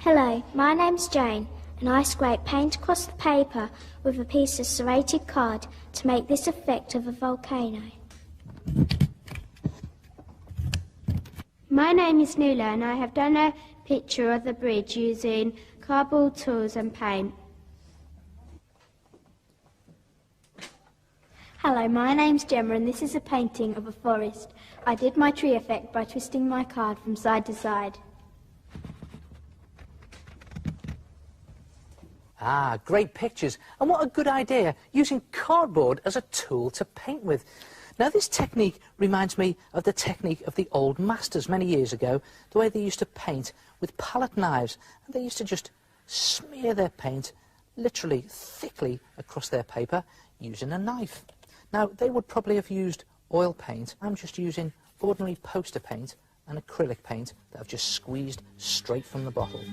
Hello, my name's Jane, and I scrape paint across the paper with a piece of serrated card to make this effect of a volcano. My name is Nula, and I have done a picture of the bridge using cardboard tools and paint. Hello, my name's Gemma, and this is a painting of a forest. I did my tree effect by twisting my card from side to side. Ah, great pictures. And what a good idea, using cardboard as a tool to paint with. Now, this technique reminds me of the technique of the old masters many years ago, the way they used to paint with pallet knives, and they used to just smear their paint literally thickly across their paper using a knife. Now, they would probably have used oil paint. I'm just using ordinary poster paint and acrylic paint that I've just squeezed straight from the bottle.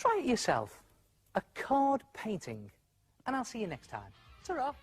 Try it yourself, a card painting, and I'll see you next time. Ta-ra!